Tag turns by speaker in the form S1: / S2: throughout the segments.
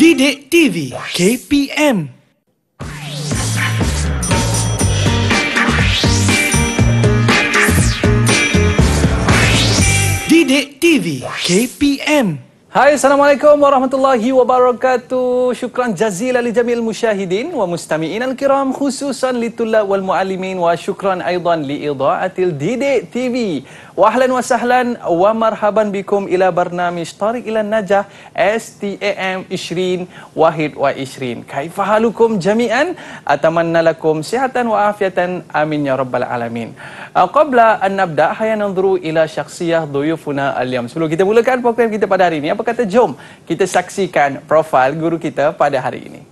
S1: Didik TV KPM. Didik TV KPM.
S2: Hai, Assalamualaikum warahmatullahi wabarakatuh. Syukran jazilan li jamil musyahidin wa mustami'in al-kiram, khususan li tullab wal muallimin, wa syukran aidan li idha'atil Didik TV. Wa ahlan wa sahlan wa marhaban bikum ila barnamij Tariq ila Najah STAM 20 wahid wa 20. Kaifa halukum jami'an? Atamanna lakum sihatan wa afiatan. Amin ya rabbal alamin. Qabla an nabda, hayya nanzuru ila syakhsiyah dhuyufuna al-yawm. Sebelum kita mulakan program kita pada hari ini, apa kata jom kita saksikan profil guru kita pada hari ini.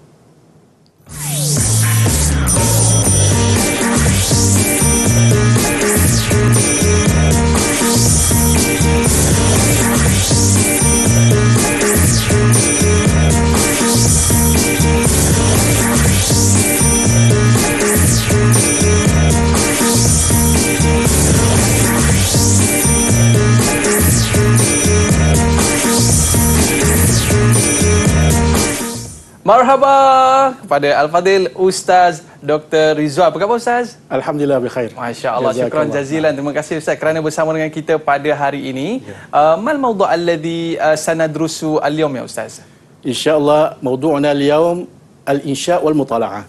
S2: Marhaba kepada Al-Fadil Ustaz Dr. Rizwan. Apa khabar Ustaz?
S3: Alhamdulillah bikhair.
S2: Masya-Allah, syukran jazilan. Terima kasih Ustaz kerana bersama dengan kita pada hari ini. Mal mawdu' alladhi sanadrusu al-yawm ya Ustaz?
S3: Insya-Allah mawdu'una al-yawm al-insya' wal mutala'ah.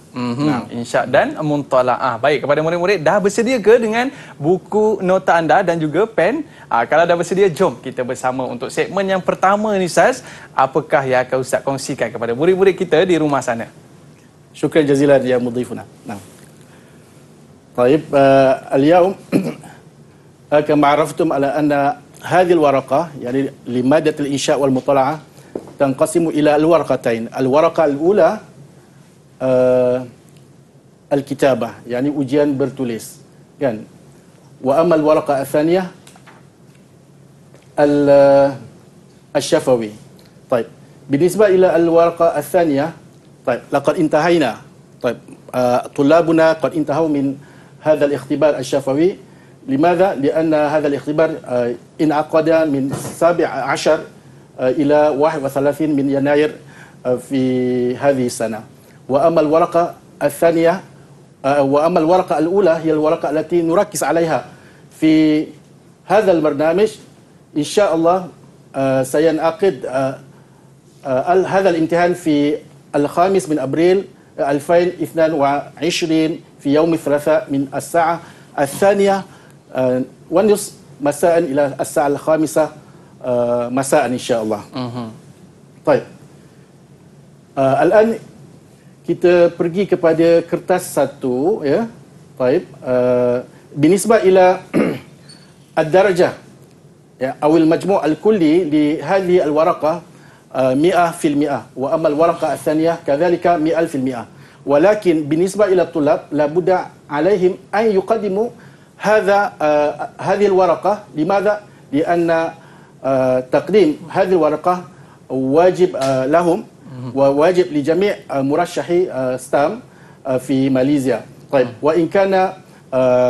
S2: Insya' dan mutala'ah. Baik, kepada murid-murid, dah bersedia ke dengan buku nota anda dan juga pen? Kalau dah bersedia, jom kita bersama untuk segmen yang pertama ni Ustaz. Apakah yang akan Ustaz kongsikan kepada murid-murid kita di rumah sana?
S3: Syukran jazilan ya mudhifuna. طيب اليوم كما عرفتم على أن هذه الورقة يعني لمادة الإنشاء والمطالعة تنقسم إلى الورقتين. الورقة الأولى الكتابة يعني ujian bertulis kan. وأما الورقة الثانية الشفوي. طيب بالنسبة إلى الورقة الثانية طيب لقد انتهينا طيب طلابنا قد انتهوا من هذا الاختبار الشفوي. لماذا؟ لأن هذا الاختبار انعقد من 17 إلى 31 من يناير في هذه السنة. وأما الورقة الثانية وأما الورقة الأولى هي الورقة التي نركز عليها في هذا البرنامج. إن شاء الله سينعقد هذا الامتحان في 5 من أبريل 2022 في يوم الثلاثاء من الساعة 2:30 مساء إلى الساعة 5 مساء إن شاء الله. طيب الآن kita pergi kepada kertas satu ya. طيب بالنسبة إلى الدرجة أو المجموع الكلي لهذه الورقة 100%. وأما الورقة الثانية كذلك 100%. ولكن بالنسبة إلى الطلاب لابد عليهم أن يقدموا هذه الورقة. لماذا؟ لأن تقديم هذه الورقة واجب لهم وواجب لجميع مرشحي STAM في ماليزيا. طيب وإن كان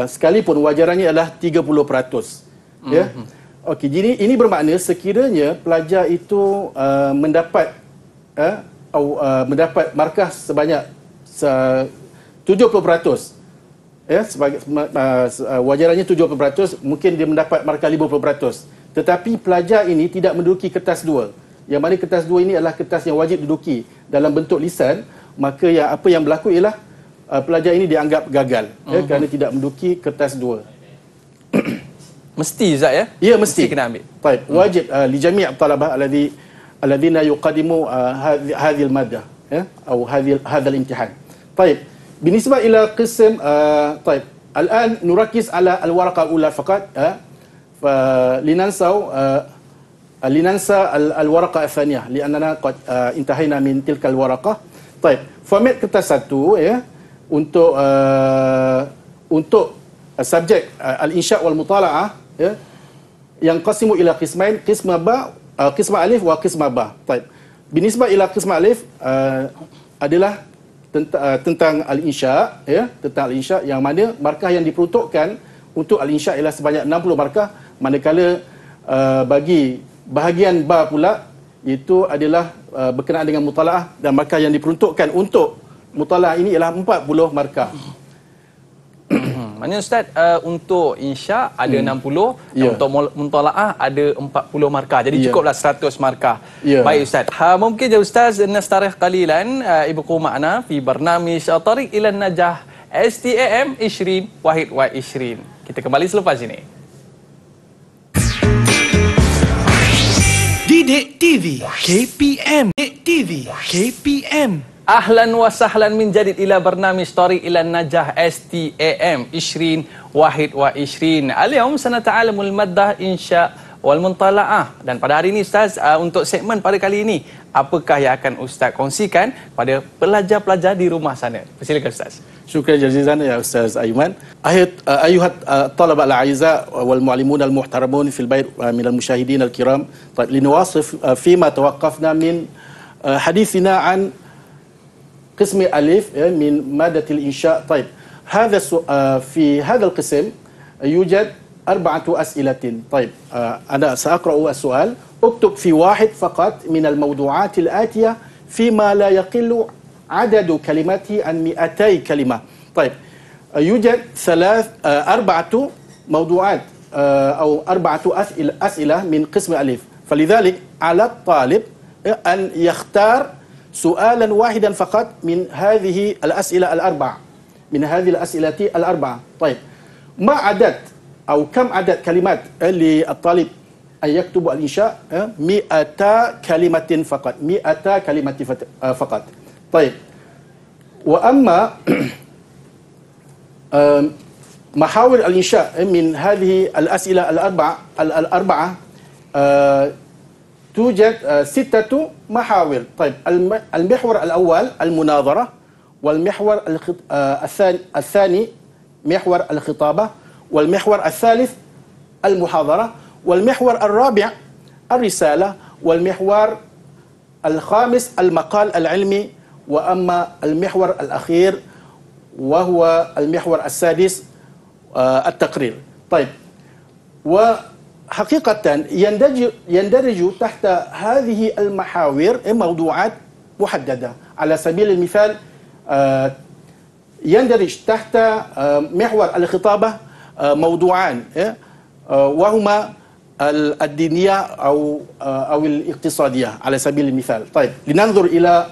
S3: sekalipun wajarannya adalah 30%. Ya. Okey, jadi ini bermakna sekiranya pelajar itu mendapat mendapat markah sebanyak 70%. Ya, sebagai wajarannya 70%, mungkin dia mendapat markah 50%. Tetapi pelajar ini tidak menduduki kertas 2. Yang mana kertas 2 ini adalah kertas yang wajib diduduki dalam bentuk lisan, maka apa yang berlaku ialah pelajar ini dianggap gagal kerana tidak menduduki kertas 2.
S2: Mesti Ustaz ya?
S3: Ya, mesti
S2: kena ambil.
S3: Baik, wajib li jami' at-talabah alladhina yuqaddimu hadhihi al-maddah ya atau hadha al-imtihan. Baik, بالنسبة إلى قسم طيب الآن نركز على الورقة الأولى فقط لننسى الورقة الثانية لأننا قد انتهينا من تلك الورقة. طيب format kertas satu ya untuk subjek al-insya' wal mutala'ah ya yang qasimu ila qismain, qism alif wa qism ba. طيب بالنسبة إلى قسم alif adalah tentang al-insya' ya, tentang al-insya' yang mana markah yang diperuntukkan untuk al-insya' ialah sebanyak 60 markah, manakala bagi bahagian ba pula itu adalah berkenaan dengan mutalaah, dan markah yang diperuntukkan untuk mutalaah ini ialah 40 markah.
S2: Maksudnya Ustaz, untuk insya ada 60,
S3: Ya.
S2: dan untuk mutalaah ada 40 markah. Jadi
S3: Ya.
S2: cukuplah 100 markah.
S3: Ya.
S2: Baik Ustaz. Mungkin je Ustaz nastarikh qalilan ibqu ma'na fi barnamij Tariq ila Najah STAM 20 Wahid wa 20. Kita kembali selepas ini.
S1: Didik TV KPM. Didik TV KPM.
S2: Ahlan wa sahlan min jadid ila barnamij Tariq ila Najah STAM 20 Wahid wa 20. Al-yawm sanata'alamul maddah insya wal muntala'ah. Dan pada hari ini Ustaz, untuk segmen pada kali ini, apakah yang akan Ustaz kongsikan pada pelajar-pelajar di rumah sana? Silakan Ustaz.
S3: شكرا جزيلا يا أستاذ أيمن. أيها الطلبة الأعزاء والمعلمون المحترمون في البيت من المشاهدين الكرام، طيب لنواصل فيما توقفنا من حديثنا عن قسم ألف من مادة الإنشاء. طيب في هذا القسم يوجد 4 أسئلة. طيب أنا سأقرأ السؤال. اكتب في واحد فقط من الموضوعات الآتية فيما لا يقل عدد كلماته عن 200 كلمة. طيب يوجد 4 موضوعات أو 4 أسئلة من قسم ألف، فلذلك على الطالب أن يختار سؤالا واحدا فقط من هذه الأسئلة الأربع، من هذه الأسئلة الأربعة. طيب ما عدد أو كم عدد كلمات للطالب أن يكتب الإنشاء؟ 200 كلمة فقط، 200 كلمة فقط. طيب وأما محاور الإنشاء من هذه الأسئلة الأربعة توجد 6 محاور. طيب المحور الأول المناظرة، والمحور الثاني محور الخطابة، والمحور الثالث المحاضرة، والمحور الرابع الرسالة، والمحور الخامس المقال العلمي، وأما المحور الأخير وهو المحور السادس التقرير. طيب وحقيقة يندرج تحت هذه المحاور موضوعات محددة. على سبيل المثال يندرج تحت محور الخطابة موضوعان وهما الدينية أو الاقتصادية على سبيل المثال. طيب لننظر إلى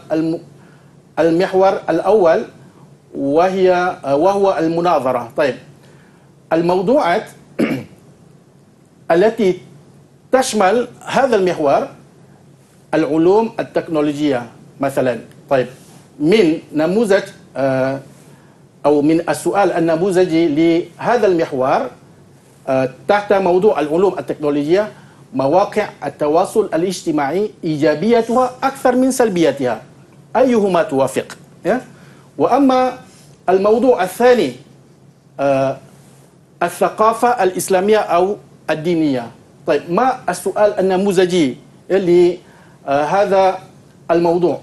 S3: المحور الأول وهو المناظرة. طيب الموضوعات التي تشمل هذا المحور العلوم التكنولوجية مثلا. طيب من نموذج أو من السؤال النموذجي لهذا المحور تحت موضوع العلوم التكنولوجية مواقع التواصل الاجتماعي إيجابيتها أكثر من سلبيتها، أيهما توافق؟ وأما الموضوع الثاني الثقافة الإسلامية أو الدينية. طيب ما السؤال النموذجي لهذا الموضوع؟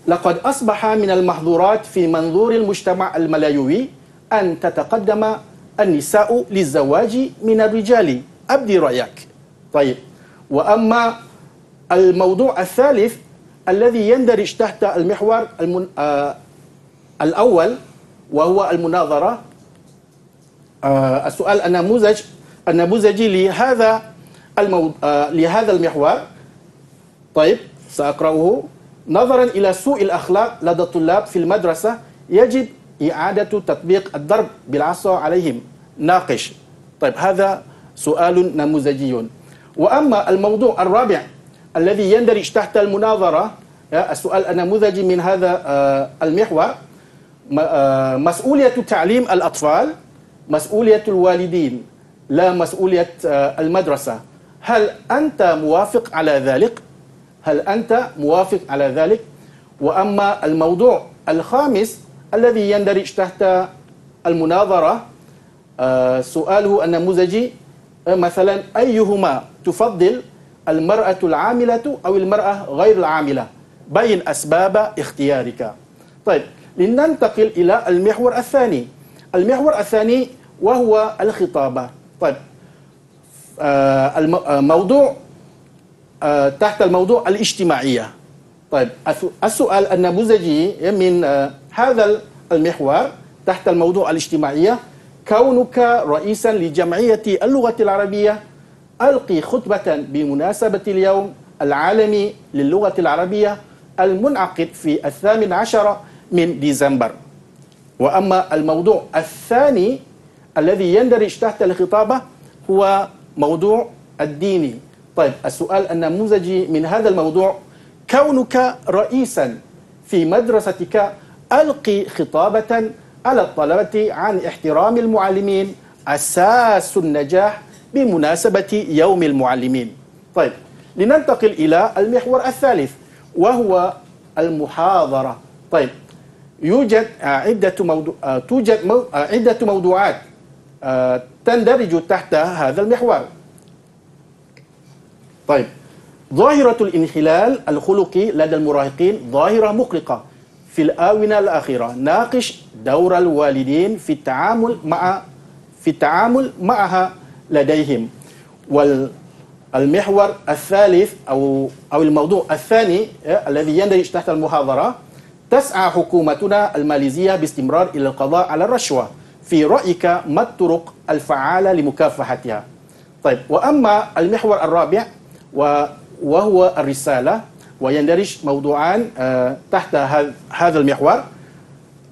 S3: لقد أصبح من المحظورات في منظور المجتمع الملايوي أن تتقدم النساء للزواج من الرجال. أبدي رأيك. طيب وأما الموضوع الثالث الذي يندرج تحت المحور الأول وهو المناظرة، السؤال النموذجي لهذا المحور. طيب سأقرأه. نظرا إلى سوء الأخلاق لدى الطلاب في المدرسة يجب إعادة تطبيق الضرب بالعصا عليهم. ناقش. طيب هذا سؤال نموذجي. وأما الموضوع الرابع الذي يندرج تحت المناظرة، السؤال النموذجي من هذا المحور، مسؤولية تعليم الأطفال مسؤولية الوالدين لا مسؤولية المدرسة. هل أنت موافق على ذلك؟ هل أنت موافق على ذلك؟ وأما الموضوع الخامس الذي يندرج تحت المناظرة، سؤاله النموذجي مثلا أيهما تفضل، المرأة العاملة أو المرأة غير العاملة؟ بين أسباب اختيارك. طيب لننتقل إلى المحور الثاني. المحور الثاني وهو الخطابة. طيب موضوع تحت الموضوع الاجتماعية. طيب السؤال النموذجي من هذا المحور تحت الموضوع الاجتماعية: كونك رئيسا لجمعية اللغة العربية ألقي خطبة بمناسبة اليوم العالمي للغة العربية المنعقد في 18 من ديسمبر. وأما الموضوع الثاني الذي يندرج تحت الخطابة هو موضوع الديني. طيب السؤال النموذجي من هذا الموضوع: كونك رئيسا في مدرستك ألقي خطابة على الطلبة عن احترام المعلمين أساس النجاح بمناسبة يوم المعلمين. طيب لننتقل إلى المحور الثالث وهو المحاضرة. طيب توجد عدة موضوعات تندرج تحت هذا المحور. طيب ظاهرة الانحلال الخلقي لدى المراهقين ظاهرة مقلقة في الآونة الأخيرة. ناقش دور الوالدين في التعامل معها لديهم. والمحور الثالث أو الموضوع الثاني الذي يندرج تحت المحاضرة: تسعى حكومتنا الماليزية باستمرار إلى القضاء على الرشوة. في رأيك ما الطرق الفعالة لمكافحتها؟ طيب وأما المحور الرابع وهو الرسالة، ويندرج موضوعان تحت هذا المحور: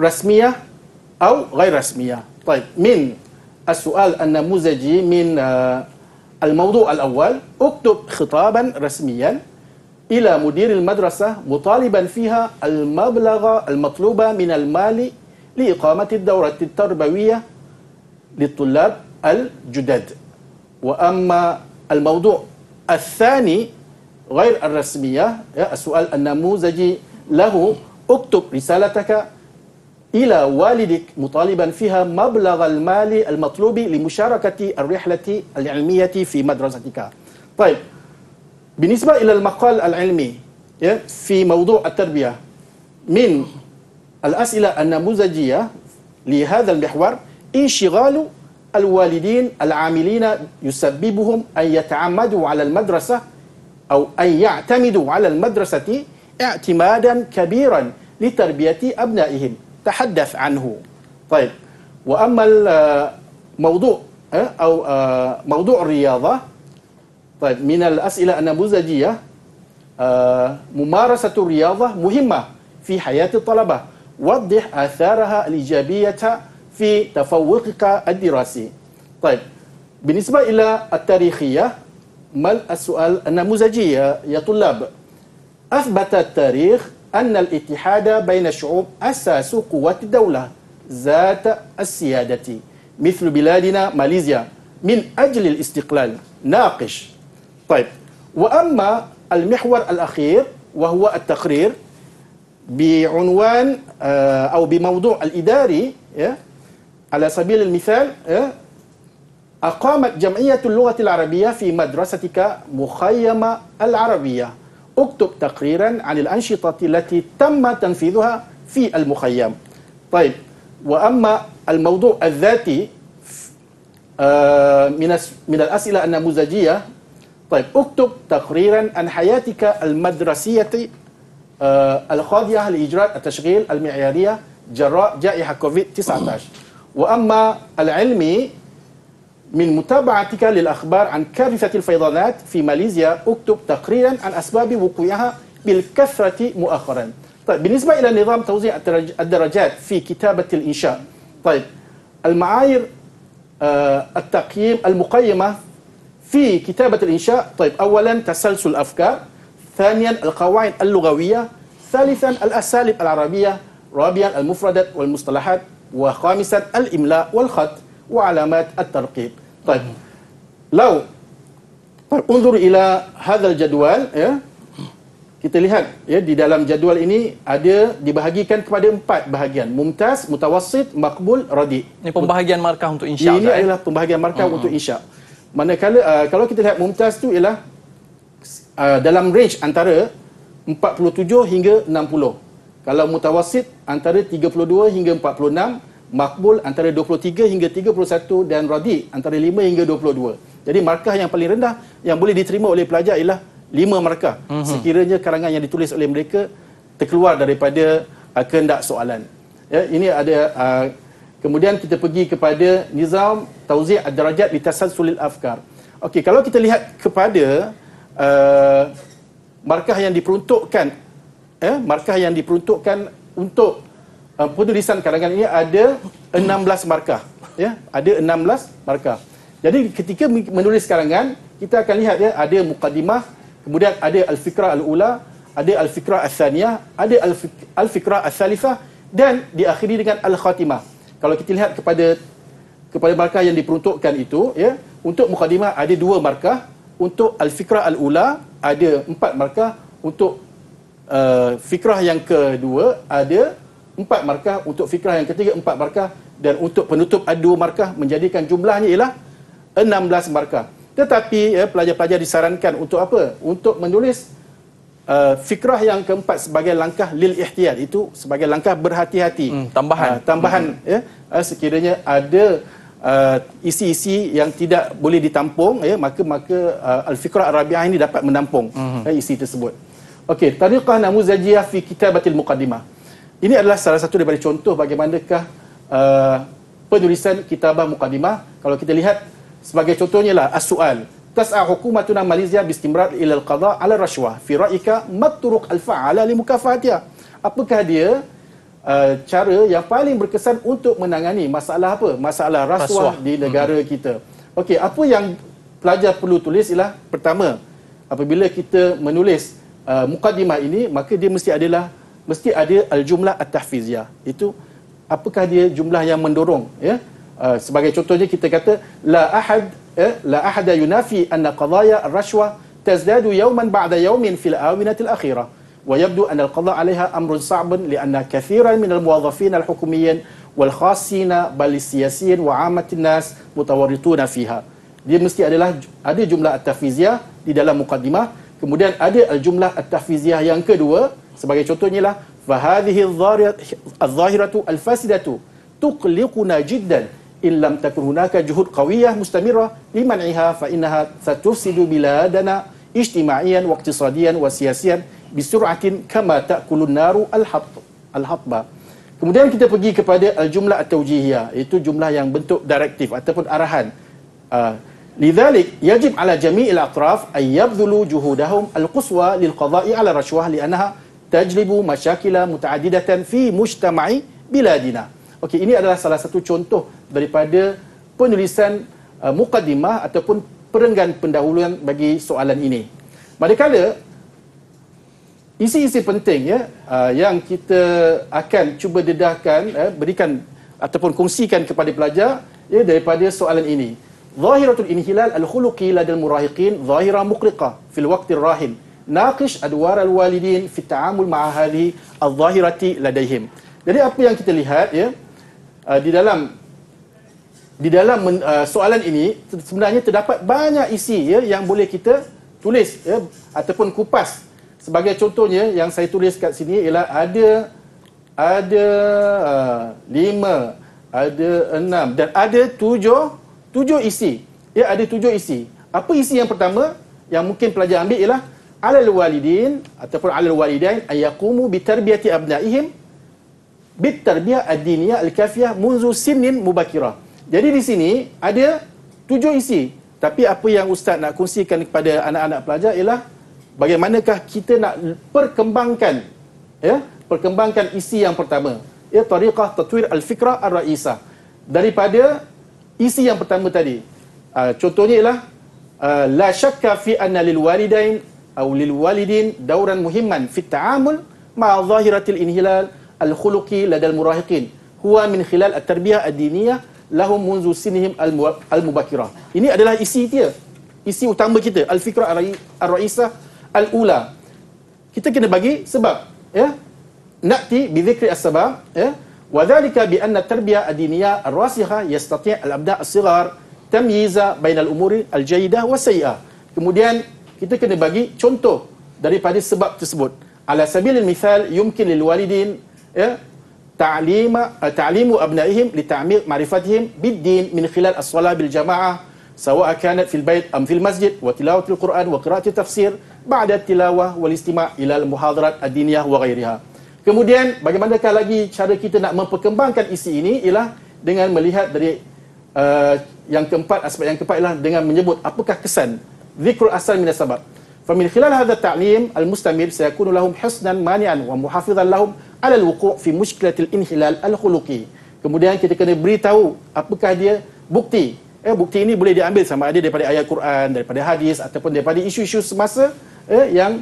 S3: رسمية أو غير رسمية. طيب من السؤال النموذجي من الموضوع الأول: اكتب خطابا رسميا إلى مدير المدرسة مطالبا فيها المبلغ المطلوب من المال لإقامة الدورة التربوية للطلاب الجدد. وأما الموضوع الثاني غير الرسمية، السؤال النموذجي له: اكتب رسالتك إلى والدك مطالبا فيها مبلغ المال المطلوب لمشاركة الرحلة العلمية في مدرستك. طيب بالنسبة إلى المقال العلمي في موضوع التربية، من الأسئلة النموذجية لهذا المحور: انشغال الوالدين العاملين يسببهم أن يتعمدوا على المدرسة أو أن يعتمدوا على المدرسة اعتمادا كبيرا لتربية أبنائهم. تحدث عنه. طيب وأما الموضوع موضوع الرياضة، طيب من الأسئلة النموذجية: ممارسة الرياضة مهمة في حياة الطلبة. وضح آثارها الإيجابية في تفوقك الدراسي. طيب بالنسبة إلى التاريخية، ما السؤال النموذجي يا طلاب؟ أثبت التاريخ أن الاتحاد بين الشعوب أساس قوة الدولة ذات السيادة مثل بلادنا ماليزيا من أجل الاستقلال. ناقش. طيب وأما المحور الأخير وهو التقرير بعنوان أو بموضوع الإداري، على سبيل المثال: أقامت جمعية اللغة العربية في مدرستك مخيم العربية. اكتب تقريرا عن الأنشطة التي تم تنفيذها في المخيم. طيب وأما الموضوع الذاتي من الأسئلة النموذجية: طيب اكتب تقريرا عن حياتك المدرسية الخاضعة لإجراء التشغيل المعيارية جراء جائحة كوفيد-19. وأما العلمي: من متابعتك للأخبار عن كارثة الفيضانات في ماليزيا اكتب تقريرا عن أسباب وقوعها بالكثرة مؤخرا. طيب بالنسبة إلى نظام توزيع الدرجات في كتابة الإنشاء، طيب المعايير التقييم المقيمة في كتابة الإنشاء: طيب أولا تسلسل الأفكار، ثانيا القواعد اللغوية، ثالثا الأساليب العربية، رابعا المفردات والمصطلحات، وخامسا الإملاء والخط وعلامات الترقيم. طيب لو انظر إلى هذا الجدول kita lihat di dalam jadwal ini ada dibahagikan kepada 4 bahagian: mumtaz, mutawassit, maqbul, radi.
S2: Ini pembahagian markah untuk insya.
S3: Ini adalah pembahagian markah untuk insya. Manakala kalau kita lihat mumtaz tu ialah dalam range antara 47 hingga 60. Kalau mutawassit antara 32 hingga 46, makbul antara 23 hingga 31 dan radi antara 5 hingga 22. Jadi markah yang paling rendah yang boleh diterima oleh pelajar ialah 5 markah sekiranya karangan yang ditulis oleh mereka terkeluar daripada kehendak soalan. Ya, ini ada kemudian kita pergi kepada nizam tauzi' ad-darajat li tasalsulil afkar. Okey, kalau kita lihat kepada markah yang diperuntukkan untuk penulisan karangan ini ada 16 markah, ya, ada 16 markah. Jadi ketika menulis karangan, kita akan lihat ya, ada muqaddimah, kemudian ada al-fikrah al-ula, ada al-fikrah al-thaniyah, ada al-fikrah al-thalithah, dan diakhiri dengan al-khatimah. Kalau kita lihat kepada markah yang diperuntukkan itu, ya, untuk muqaddimah ada 2 markah, untuk al-fikrah al-ula ada 4 markah, untuk fikrah yang kedua ada 4 markah, untuk fikrah yang ketiga 4 markah, dan untuk penutup ada 2 markah, menjadikan jumlahnya ialah 16 markah. Tetapi ya, pelajar-pelajar disarankan untuk apa? Untuk menulis fikrah yang keempat sebagai langkah lil ihtiyat, itu sebagai langkah berhati-hati. Tambahan ya, sekiranya ada isi-isi yang tidak boleh ditampung, ya, maka al-fikrah ar-rabi'ah ini dapat menampung isi tersebut. Okey, tariqah namuzajiyah fi kitabatil muqaddimah. Ini adalah salah satu daripada contoh bagaimanakah penulisan kitabah muqaddimah. Kalau kita lihat sebagai contohnya lah as-su'al. Tas'a hukumatuna Malaysia bistimrar ila al-qada' ala rashwah fi ra'ika matruq al-fa'ala li mukafatiha. Apakah dia cara yang paling berkesan untuk menangani masalah apa? Masalah rasuah di negara kita. Okey, apa yang pelajar perlu tulis ialah pertama, apabila kita menulis muqaddimah ini, maka dia mesti ada al-jumlah at-tahfiziyah. Itu apakah dia jumlah yang mendorong, ya? Sebagai contohnya kita kata la ahad yunafi anna qadaya ar-rashwa tazdadu yawman ba'da yawmin fil awinati al-akhirah wa yabdu anna al-qada' 'alayha amrun sa'bun li'anna kathiran min al-muwazzafin al-hukumiyyin wal khassina bal siyasiyin wa 'ammatin nas mutawarrituna fiha. Dia mesti ada jumlah at-tahfiziyah di dalam muqaddimah, kemudian ada al-jumlah at-tahfiziyah yang kedua, sebagai contohnya lah fa hadhihi adh-dhahiratu al-fasidatu tuqliquna jiddan in lam takun hunaka juhud qawiyah mustamirah liman'iha fa innaha satufsidu biladana ijtimaiyan wa iqtisadiyan wa siyasiyan bisur'atin kama ta'kulun naru al-hatba. Kemudian kita pergi kepada al-jumlah at-tawjihiyah, iaitu jumlah yang bentuk direktif ataupun arahan. Lidzalik yajib ala jami'il atraf ay yabdhulu juhudahum al-quswa lil qada'i ala rashwah li'annaha tajlibu masyakila muta'addidatan fi mujtama'i biladina. Okey, ini adalah salah satu contoh daripada penulisan muqaddimah ataupun perenggan pendahuluan bagi soalan ini. Manakala isi-isi penting, ya, yang kita akan cuba dedahkan, berikan ataupun kongsikan kepada pelajar, ya, daripada soalan ini. Zahiratul inhilal al-khuluqi ladal murahiqin zahira muqriqah fil waqtir rahin. Naqish adwar al-walidin fi ta'amul ma'a hadhihi al-zahirati ladaihim. Jadi apa yang kita lihat, ya, di dalam soalan ini sebenarnya terdapat banyak isi, ya, yang boleh kita tulis, ya, ataupun kupas. Sebagai contohnya yang saya tulis kat sini ialah ada 5, ada 6 dan ada 7 isi. Ya, ada 7 isi. Apa isi yang pertama yang mungkin pelajar ambil ialah alal walidin ataupun alal walidain ayaqumu bi tarbiyati abnaihim bit tarbiyah ad-diniyah al-kafiyah munzu sinnin mubakirah. Jadi di sini ada 7 isi. Tapi apa yang ustaz nak kongsikan kepada anak-anak pelajar ialah bagaimanakah kita nak perkembangkan, ya, perkembangkan isi yang pertama, ya, tariqah tatwir al-fikrah ar-ra'isah, daripada isi yang pertama tadi. Contohnya ialah la syakka fi anna lil walidain aw lil walidin dauran muhimman fi ta'amul ma'a zahiratil inhilal al-khuluqi ladal murahiqin huwa min khilal at-tarbiyah ad-diniyah lahum munzu sinihim al-mubakirah. Ini adalah isi dia, isi utama kita, al-fikrah ar-ra'isah al-ula. Kita kena bagi sebab, ya, na'ti bi dhikri as-sabab, ya, wa dhalika bi anna at-tarbiyah ad-diniyah ar-rasikha yastati' al-abda' as-sighar tamyiza bainal umuri al-jayyidah wa sayyi'ah. Kemudian kita kena bagi contoh daripada sebab tersebut. Ala sabilil mithal yumkin lil walidin, ya, ta'limu abnaihim li ta'mir ma'rifatihim bid-din min khilal as-salah bil jama'ah sawa'a kanat fil bait am fil masjid wa tilawatil Quran wa qira'ati tafsir ba'da tilawah wal istima' ila al-muhadarat ad-diniyah wa ghairiha. Kemudian bagaimanakah lagi cara kita nak memperkembangkan isi ini ialah dengan melihat dari yang keempat, aspek yang keempat ialah dengan menyebut apakah kesan zikrul asal min as-sabab. Famin khilal hadha at-ta'lim al-mustamir sayakunu lahum husnan mani'an wa muhafizan lahum 'ala al-wuqu' fi mushkilatil inhilal al-khuluqi. Kemudian kita kena beritahu apakah dia bukti. Bukti ini boleh diambil sama ada daripada ayat Quran, daripada hadis ataupun daripada isu-isu semasa yang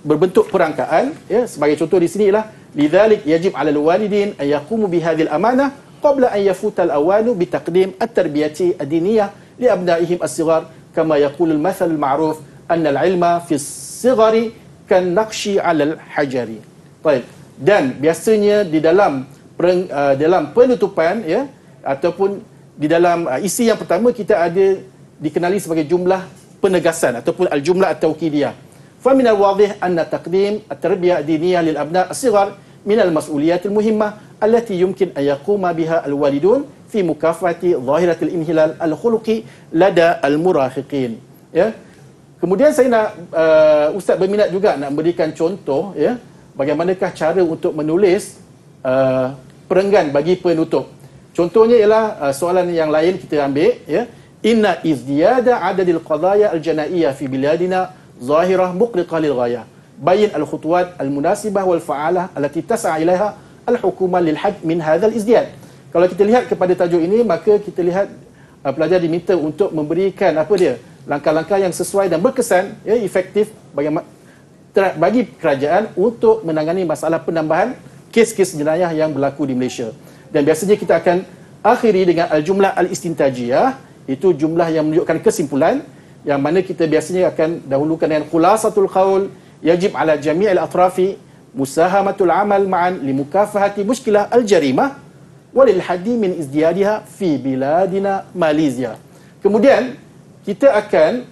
S3: berbentuk perangkaan. Sebagai contoh di sini ialah lidzalik yajib 'alal walidin an yaqumu bihadhil amanah qabla an yafutal awanu bitaqdim at-tarbiyati ad-diniyah li abnaihim as-sighar kama yaqulul mathal al-ma'ruf anna al-ilma fi as-sighari kan naqshi 'alal hajari. Baik. Dan biasanya di dalam penutupan ataupun di dalam isi yang pertama kita ada dikenali sebagai jumlah penegasan ataupun al-jumlah at-tawkidiyah. Fa min al-wadih anna taqdim at-tarbiyah ad-diniyah lil abna' as-sighar min al-mas'uliyat al-muhimmah allati yumkin an yaquma biha al-walidun fi mukafati zahiratil inhilal al-khuluqi lada al-murahiqin. Kemudian saya nak ustaz berminat juga nak memberikan contoh bagaimanakah cara untuk menulis perenggan bagi penutup. Contohnya ialah soalan yang lain kita ambil inna izdiyada adadil qadaya al-janaiyah fi biladina zahirah muqriqah lil ghayah bayin al-khutuwat al-munasibah wal fa'alah allati tas'a ilaiha al-hukumah lil hajj min hadzal izdiyad. Kalau kita lihat kepada tajuk ini, maka kita lihat pelajar diminta untuk memberikan langkah-langkah yang sesuai dan berkesan efektif bagi kerajaan untuk menangani masalah penambahan kes-kes jenayah yang berlaku di Malaysia. Dan biasanya kita akan akhiri dengan al-jumlah al-istintajiyah, itu jumlah yang menunjukkan kesimpulan, yang mana kita biasanya akan dahulukan dengan khulasatul qaul yajib ala jami'il atrafi musahamatul amal ma'an li mukafahati mushkilah al-jarimah walil haddi min izdiyadiha fi biladina Malaysia. Kemudian kita akan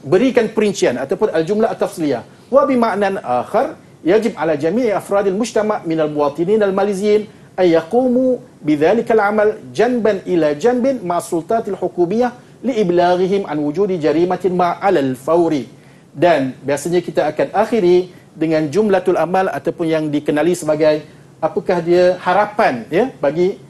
S3: berikan perincian ataupun al-jumlah at-tafsiliyah wa bi ma'nan akhar yajib ala jami'i afradil mujtama' min al-muwatinin al-maliziyin ay yaqumu bidzalika al-amal janban ila janbin ma' sultatil hukumiyah li iblaghihim an wujudi jarimatin ma'al al-fawri. Dan biasanya kita akan akhiri dengan jumlatul amal ataupun yang dikenali sebagai apakah dia harapan bagi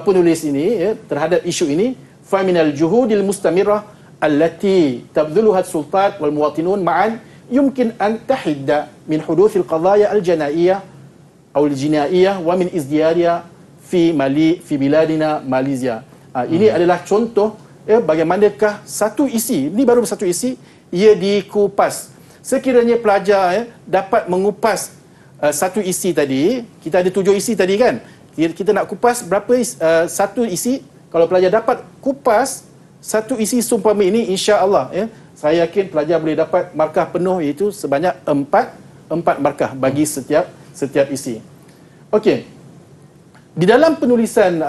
S3: penulis ini terhadap isu ini. Fa minal juhudil mustamirah allati tabdhuluha as-sultat wal muwatinun ma'an yumkin an tahidda min huduthil qadaya al-janaiyah atau al-jinaiyah wa min izdiyariha fi biladina Malaysia. Ini adalah contoh bagaimanakah satu isi, ini baru satu isi, ia dikupas. Sekiranya pelajar dapat mengupas satu isi tadi, kita ada 7 isi tadi kan, kita nak kupas berapa satu isi. Kalau pelajar dapat kupas satu isi seumpama ini, insya-Allah saya yakin pelajar boleh dapat markah penuh, iaitu sebanyak 4 markah bagi setiap isi. Okey. Di dalam penulisan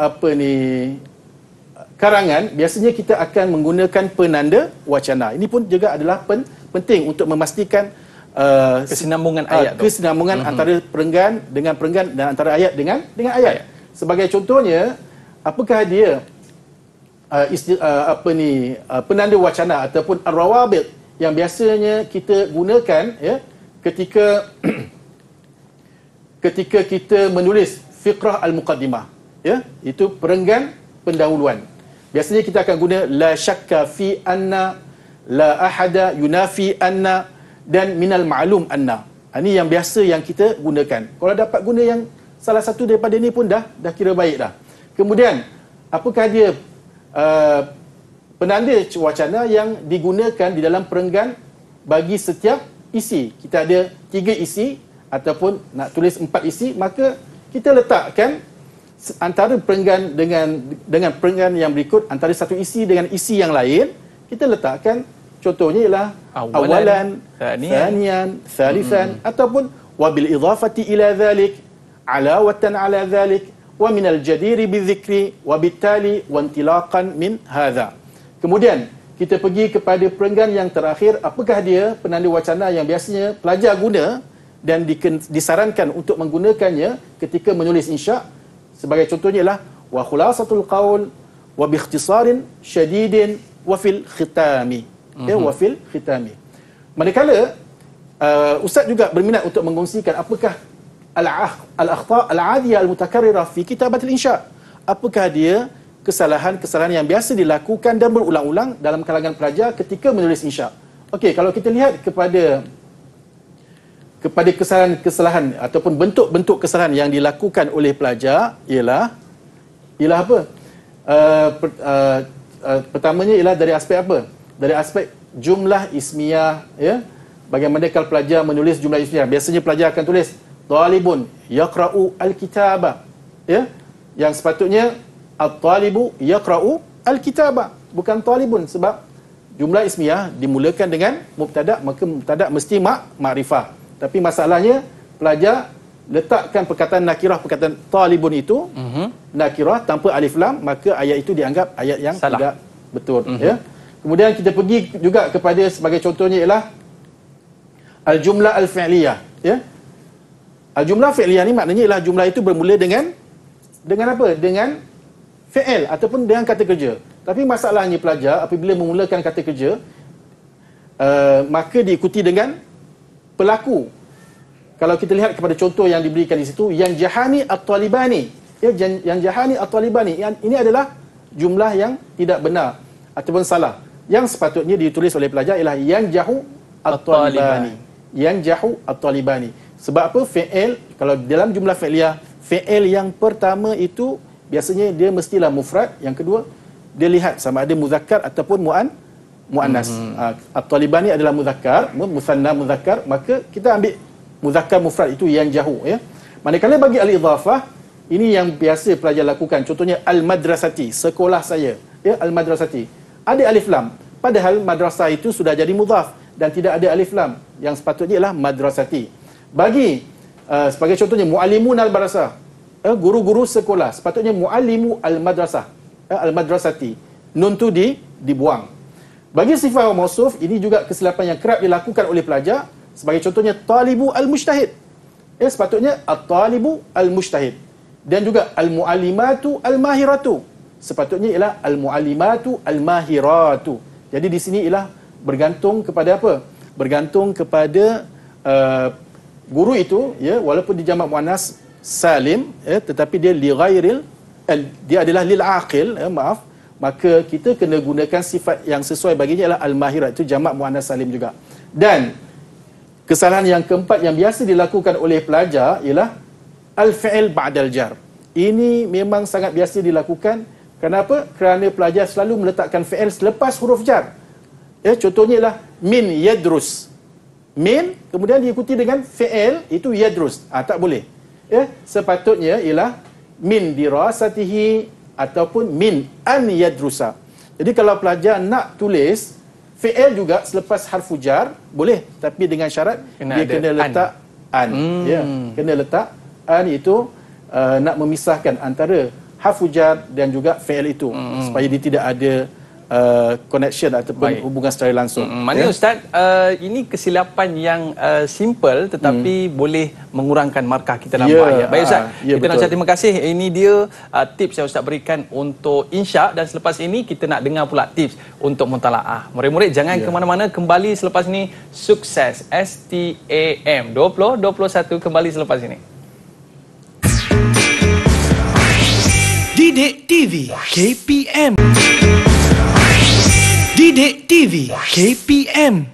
S3: karangan, biasanya kita akan menggunakan penanda wacana. Ini pun juga adalah penting untuk memastikan
S2: kesinambungan ayat
S3: kesinambungan antara perenggan dengan perenggan dan antara ayat dengan ayat. Sebagai contohnya, apakah dia penanda wacana ataupun ar-rawabit yang biasanya kita gunakan ketika kita menulis fiqrah al-muqaddimah, itu perenggan pendahuluan. Biasanya kita akan guna la syakka fi anna, la ahada yunafi anna, dan minal ma'lum anna. Ini yang biasa yang kita gunakan. Kalau dapat guna yang salah satu daripada ini pun dah kira baik dah. Kemudian apakah dia penanda wacana yang digunakan di dalam perenggan bagi setiap isi? Kita ada 3 isi ataupun nak tulis 4 isi, maka kita letakkan antara perenggan dengan perenggan yang berikut, antara satu isi dengan isi yang lain, kita letakkan contohnya ialah awalan, thaniyan, thalithan, ataupun wabil idhafati ila dhalik, alawatan ala dhalik, wa minal jadiri bidzikri, wa bittali, wa intilaqan min hadha. Kemudian kita pergi kepada perenggan yang terakhir, apakah dia penanda wacana yang biasanya pelajar guna dan disarankan untuk menggunakannya ketika menulis insya'. Sebagai contohnya ialah wa khulasatul qaul wa bi ikhtisarin syadidin wa fil khitami. Wa fil khitami. Manakala Ustaz juga berminat untuk mengkongsikan apakah al-akhta' al-'adiyah al-mutakarrirah fi kitabatil insya'. Apakah dia kesalahan-kesalahan yang biasa dilakukan dan berulang-ulang dalam kalangan pelajar ketika menulis insya'. Okey, kalau kita lihat kepada kesalahan-kesalahan ataupun bentuk-bentuk kesalahan yang dilakukan oleh pelajar ialah apa? Pertamanya ialah dari aspek apa? Dari aspek jumlah ismiyah, ya. Bagaimana kalau pelajar menulis jumlah ismiyah? Biasanya pelajar akan tulis talibun yaqra'u al-kitaba, ya. Yang sepatutnya at-talibu yaqra'u al-kitaba, bukan talibun, sebab jumlah ismiyah dimulakan dengan mubtada', maka mubtada' mesti makrifah. Tapi masalahnya pelajar letakkan perkataan nakirah, perkataan talibun itu nakirah tanpa alif lam, maka ayat itu dianggap ayat yang salah, tidak betul, ya. Kemudian kita pergi juga kepada sebagai contohnya ialah al-jumlah al-fi'liyah, ya. Al-jumlah fi'liyah ni maknanya ialah jumlah itu bermula dengan apa? Dengan fi'il ataupun dengan kata kerja. Tapi masalahnya pelajar apabila memulakan kata kerja, maka diikuti dengan pelaku. Kalau kita lihat kepada contoh yang diberikan di situ, yang jahani at-talibani, ya, yang jahani at-talibani, ini adalah jumlah yang tidak benar ataupun salah. Yang sepatutnya ditulis oleh pelajar ialah yang jahu at-talibani. Yang jahu at-talibani. Sebab apa? Fi'il, kalau dalam jumlah fi'liyah, fi'il yang pertama itu biasanya dia mestilah mufrad, yang kedua dia lihat sama ada muzakkar ataupun muannas. At-talibani adalah muzakkar, musanna muzakkar, maka kita ambil muzakkar mufrad itu yang jahu, ya. Manakala bagi al-idhafah, ini yang biasa pelajar lakukan. Contohnya al-madrasati, sekolah saya, ya, al-madrasati. Ada alif lam, padahal madrasah itu sudah jadi mudhaf dan tidak ada alif lam. Yang sepatutnya ialah madrasati. Bagi sebagai contohnya muallimun al-madrasah, guru-guru sekolah, sepatutnya muallimu al-madrasah, al-madrasati. Nun tu dibuang. Bagi sifat mausuf, ini juga kesilapan yang kerap dilakukan oleh pelajar. Sebagai contohnya talibu al-mujtahid, sepatutnya at-talibu al-mujtahid. Dan juga al-muallimatu al-mahiratu, sepatutnya ialah al-muallimatu al-mahiratu. Jadi di sini ialah bergantung kepada apa? Bergantung kepada guru itu, ya, walaupun dijamak muannas salim, ya, tetapi dia li ghairil, dia adalah lil aqil, maaf, maka kita kena gunakan sifat yang sesuai baginya ialah al-mahirat, itu jamak muannas salim juga. Dan kesalahan yang keempat yang biasa dilakukan oleh pelajar ialah al-fi'il ba'dal jar. Ini memang sangat biasa dilakukan. Kenapa? Kerana pelajar selalu meletakkan fi'il selepas huruf jar. Ya, contohnya ialah min yadrus. Min kemudian diikuti dengan fi'il itu yadrus. Tak boleh. Ya, sepatutnya ialah min dirasatihi ataupun min an yadrusa. Jadi kalau pelajar nak tulis fi'il juga selepas harfu jar boleh, tapi dengan syarat dia kena letak an. Ya, kena letak an itu nak memisahkan antara harfu jar dan juga fi'il itu supaya dia tidak ada connection ataupun hubungan secara langsung.
S2: Maknanya, ya? Ustaz, ini kesilapan yang simple tetapi boleh mengurangkan markah kita dalam ayat. Baik Ustaz, kita nak ucap terima kasih. Ini dia tips yang Ustaz berikan untuk insya', dan selepas ini kita nak dengar pula tips untuk mutalaah. Murid-murid jangan ke mana-mana, kembali selepas ini. Sukses STAM 2021 kembali selepas ini.
S1: Didik TV KPM. Didik TV KPM.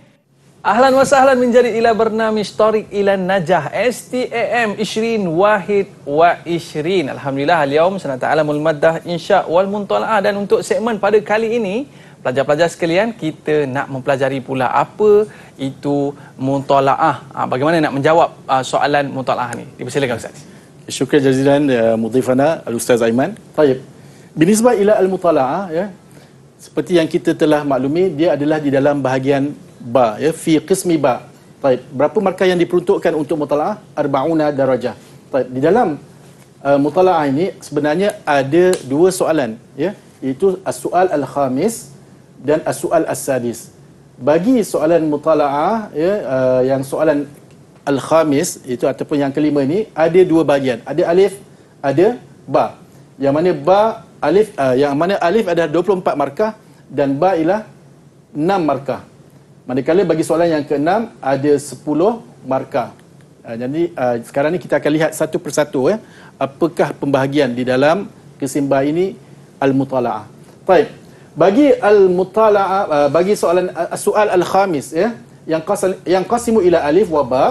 S2: Ahlan wa sahlan menjadi ila bernamij Tariq ila Najah STAM 20 wahid wa 20. Alhamdulillah, al-yaum sanata'alamul maddah insya' wal muntala'ah. Dan untuk segmen pada kali ini, pelajar-pelajar sekalian, kita nak mempelajari pula apa itu muntala'ah. Bagaimana nak menjawab soalan muntala'ah ni? Dipersilakan Ustaz.
S3: Syukran jazilan mudhifana al-Ustaz Aiman. Baik. Binisbah ila al-mutala'ah, ya, seperti yang kita telah maklumi, dia adalah di dalam bahagian ba, ya, fi qismi ba. Baik. Berapa markah yang diperuntukkan untuk mutala'ah? 40 darajah. Baik. Di dalam mutala'ah ini sebenarnya ada dua soalan, ya, iaitu as-soal al-khamis dan as-soal as-sadis. Bagi soalan mutala'ah, ya, yang soalan al-khamis itu ataupun yang kelima ini ada dua bahagian. Ada alif, ada ba. Yang mana ba alif yang mana alif ada 24 markah dan ba ialah 6 markah. Manakala bagi soalan yang ke-6 ada 10 markah. Jadi sekarang ni kita akan lihat satu persatu apakah pembahagian di dalam kesimba ini al-mutala'ah. Baik. Bagi al-mutala'ah bagi soalan soal al-khamis yang qasimu ila alif wa ba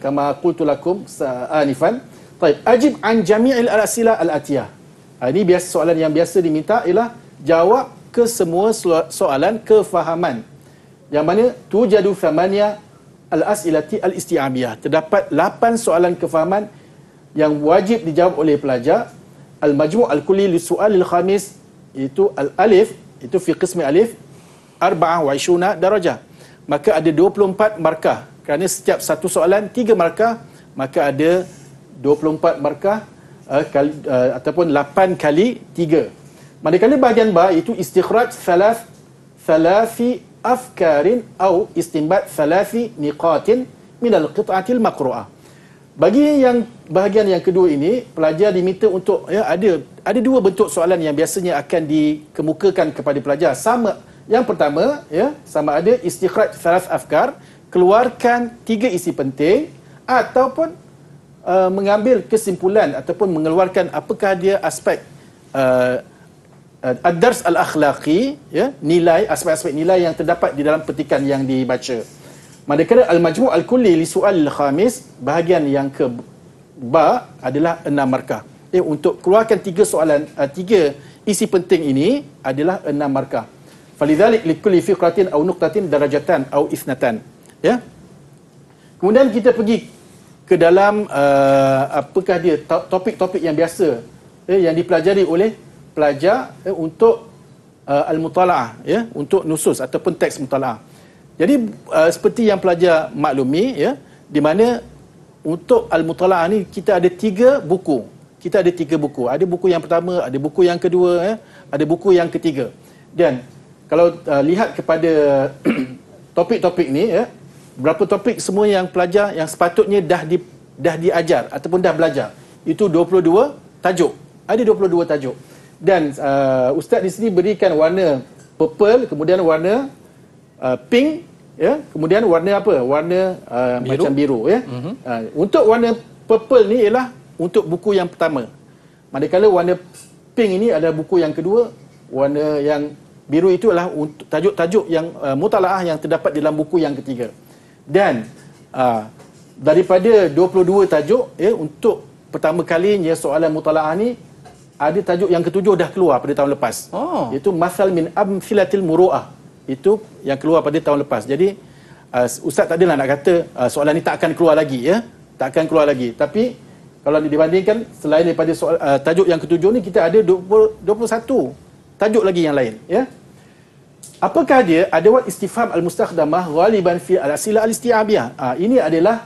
S3: kama qultu lakum anifan. Baik, ajib an jami'il al-asila al-atiyah. Ini biasa soalan yang biasa diminta ialah jawab ke semua soalan kefahaman. Yang mana tujadu thamania al-as'ilati al-isti'abiyah. Terdapat 8 soalan kefahaman yang wajib dijawab oleh pelajar. Al-majmu' al-kulli li su'alil khamis, itu al-alif, itu fi qismi alif 24 darajah. Maka ada 24 markah. Kerana setiap satu soalan 3 markah, maka ada 24 markah ataupun 8 kali 3. Manakala bahagian ba itu istikhraj thalathi afkarin atau istinbat thalathi niqatin min al-qit'atil maqru'ah. Bagi yang bahagian yang kedua ini, pelajar diminta untuk ada 2 bentuk soalan yang biasanya akan dikemukakan kepada pelajar. Sama, yang pertama sama ada istikhraj thalath afkar, keluarkan 3 isi penting, ataupun mengambil kesimpulan ataupun mengeluarkan apakah dia aspek ad-dars al-akhlaqi, nilai, aspek-aspek nilai yang terdapat di dalam petikan yang dibaca. Manakala al-majmu' al-kulli li su'al al-khamis, bahagian yang ke ba adalah 6 markah. Untuk keluarkan 3 soalan, 3 isi penting ini adalah 6 markah. Falidzalik li kulli fiqratin aw nuqtatin darajatan aw ithnatan. Kemudian kita pergi ke dalam apakah dia topik-topik yang biasa yang dipelajari oleh pelajar untuk al-mutala'ah, untuk nusus ataupun teks mutala'ah. Jadi seperti yang pelajar maklumi, di mana untuk al-mutala'ah ni kita ada 3 buku. Kita ada 3 buku. Ada buku yang pertama, ada buku yang kedua, ada buku yang ketiga. Dan kalau lihat kepada topik-topik ni, berapa topik semua yang pelajar yang sepatutnya dah diajar ataupun dah belajar. Itu 22 tajuk. Ada 22 tajuk. Dan ustaz di sini berikan warna purple, kemudian warna pink, kemudian warna apa? Warna biru. Macam biru, untuk warna purple ni ialah untuk buku yang pertama. Manakala warna pink ini adalah buku yang kedua, warna yang biru itu adalah untuk tajuk-tajuk yang mutala'ah yang terdapat dalam buku yang ketiga. Dan daripada 22 tajuk, untuk pertama kalinya soalan mutala'ah ni ada tajuk yang ketujuh dah keluar pada tahun lepas. Iaitu Masal min Amthilatil Muru'ah. Itu yang keluar pada tahun lepas. Jadi ustaz tak adalah nak kata soalan ni tak akan keluar lagi, tak akan keluar lagi. Tapi kalau dibandingkan selain daripada tajuk yang ketujuh ni, kita ada 21 tajuk lagi yang lain, Apakah dia adawat istifham al-mustakhdamah ghaliban fi al-asila al-isti'abiyah? Ini adalah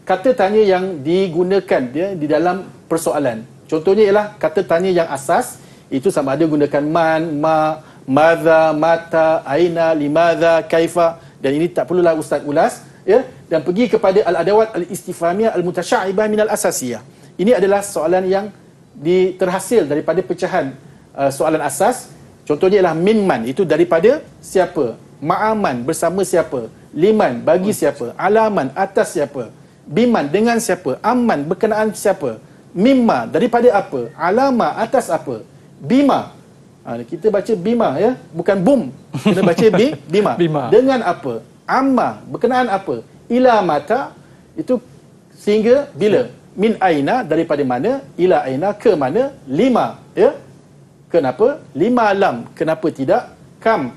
S3: kata tanya yang digunakan di dalam persoalan. Contohnya ialah kata tanya yang asas, itu sama ada gunakan man, ma, madza, mata, aina, limadza, kaifa, dan ini tak perlulah ustaz ulas, dan pergi kepada al-adawat al-istifhamiyah al-mutasya'ibah min al-asasiyah. Ini adalah soalan yang terhasil daripada pecahan soalan asas. Contohnya ialah min man, itu daripada siapa, ma'aman, bersama siapa, liman, bagi siapa, alaman, atas siapa, biman, dengan siapa, aman, berkenaan siapa, mimma, daripada apa, alama, atas apa, bima, kita baca bima, bukan bum, kita baca bima. Dengan apa, amma, berkenaan apa, ila mata, itu sehingga bila, min aina, daripada mana, ila aina, ke mana, lima, kenapa, lima lam, kenapa tidak, kam,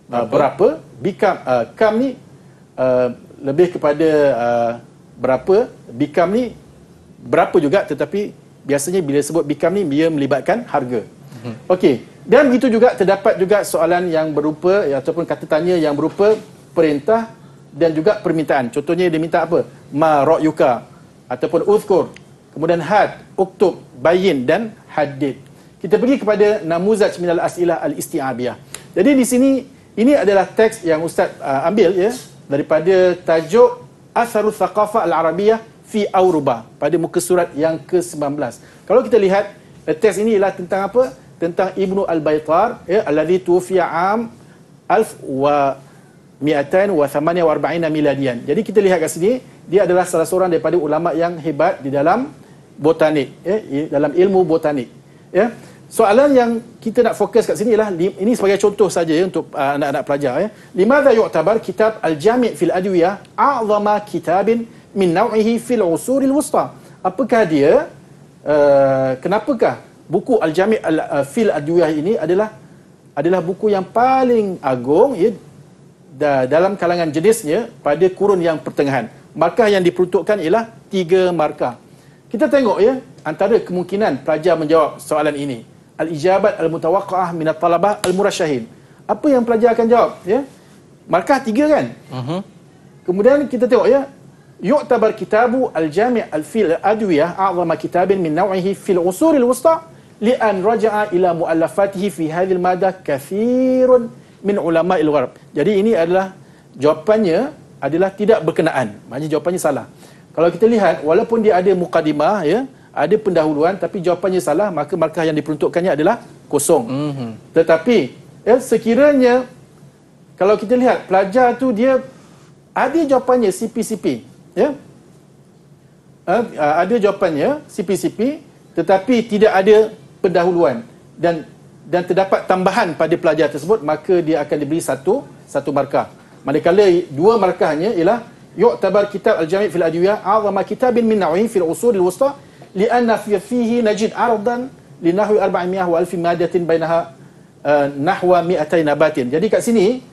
S3: berapa, bikam, kam ni lebih kepada berapa, bikam ni berapa juga, tetapi biasanya bila sebut bikam ni dia melibatkan harga. Okey, dan begitu juga terdapat juga soalan yang berupa ataupun kata tanya yang berupa perintah dan juga permintaan. Contohnya dia minta apa? Ma ra'yuka ataupun uzkur, kemudian had, uktub, bayin dan hadid. Kita pergi kepada namuzaj minal as'ilah al-isti'abiyah. Jadi di sini ini adalah teks yang ustaz ambil daripada tajuk Atharul Thaqafah Al-Arabiyah fi Auruba pada muka surat yang ke-19. Kalau kita lihat teks ini ialah tentang apa? Tentang Ibnu Al-Baitar, alladhi tuwfiya am 1000 wa 248 miladian. Jadi kita lihat kat sini, dia adalah salah seorang daripada ulama yang hebat di dalam botanik, dalam ilmu botanik. Soalan yang kita nak fokus kat sini ialah, ini sebagai contoh saja untuk anak-anak pelajar. Limadha yu'tabar kitab Al-Jami' fil Adwiyah a'zama kitabin min naw'ihi fil usuril wusta? Apakah dia, kenapakah buku Al-Jami' fil Adwiyah ini adalah buku yang paling agung dalam kalangan jenisnya pada kurun yang pertengahan. Markah yang diperuntukkan ialah 3 markah. Kita tengok antara kemungkinan pelajar menjawab soalan ini. Al-ijabat al-mutawaqqa'ah min at-talabah al-murasyahin. Apa yang pelajar akan jawab? Markah 3 kan? Kemudian kita tengok yu'tabar kitabu al-jami' al-fil adwiyah a'zama kitabin min naw'ihi fil usuril wusta li'an raja'a ila mu'allafatihi fi hadhil madah kathirun min ulama'il gharb. Jadi ini adalah jawapannya adalah tidak berkenaan. Maknanya jawapannya salah. Kalau kita lihat, walaupun dia ada mukadimah, ada pendahuluan, tapi jawapannya salah, maka markah yang diperuntukkannya adalah kosong. Tetapi sekiranya kalau kita lihat pelajar tu dia ada jawapannya CP-CP, ada jawapannya CP-CP, tetapi tidak ada pendahuluan dan terdapat tambahan pada pelajar tersebut, maka dia akan diberi satu markah. Manakala 2 markahnya ialah yu'tabar kitab Al-Jami' fil Adwiyah a'zama kitabin min naw'ihi fil usul al-wusta li'anna fihi najid ardan li nahwi 400 wa 1000 madatin bainaha nahwa 200 nabatin. Jadi kat sini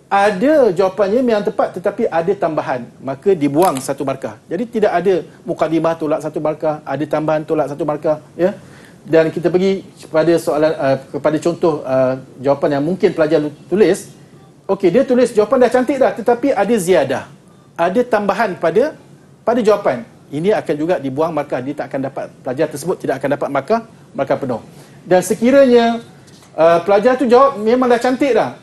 S3: ada jawapannya yang tepat, tetapi ada tambahan, maka dibuang 1 markah. Jadi tidak ada mukadimah tolak 1 markah, ada tambahan tolak 1 markah, Dan kita pergi kepada soalan kepada contoh jawapan yang mungkin pelajar tulis. Okey, dia tulis jawapan dah cantik dah, tetapi ada ziyadah, ada tambahan pada jawapan. Ini akan juga dibuang markah. Dia tak akan dapat, pelajar tersebut tidak akan dapat markah penuh. Dan sekiranya pelajar tu jawab memang dah cantik dah,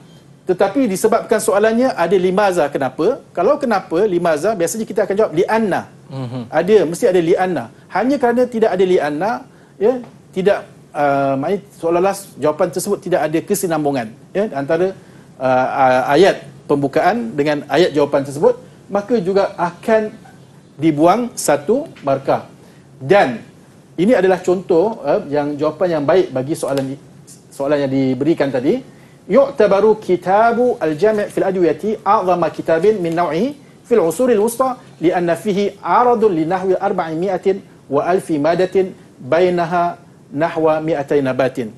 S3: tetapi disebabkan soalannya ada limaza, kenapa? Kalau kenapa limaza, biasanya kita akan jawab li'anna. Mesti ada li'anna. Hanya kerana tidak ada li'anna, tidak maknanya seolah-olah jawapan tersebut tidak ada kesinambungan antara ayat pembukaan dengan ayat jawapan tersebut, maka juga akan dibuang 1 markah. Dan ini adalah contoh yang jawapan yang baik bagi soalan yang diberikan tadi. Yu'tabaru kitabu al-jami' fil adwiyati a'zama kitabin min naw'ihi fil usuril wusta li'anna fihi aradun li nahwi 400 wa 1000 madatin bainaha nahwa 200 nabatin.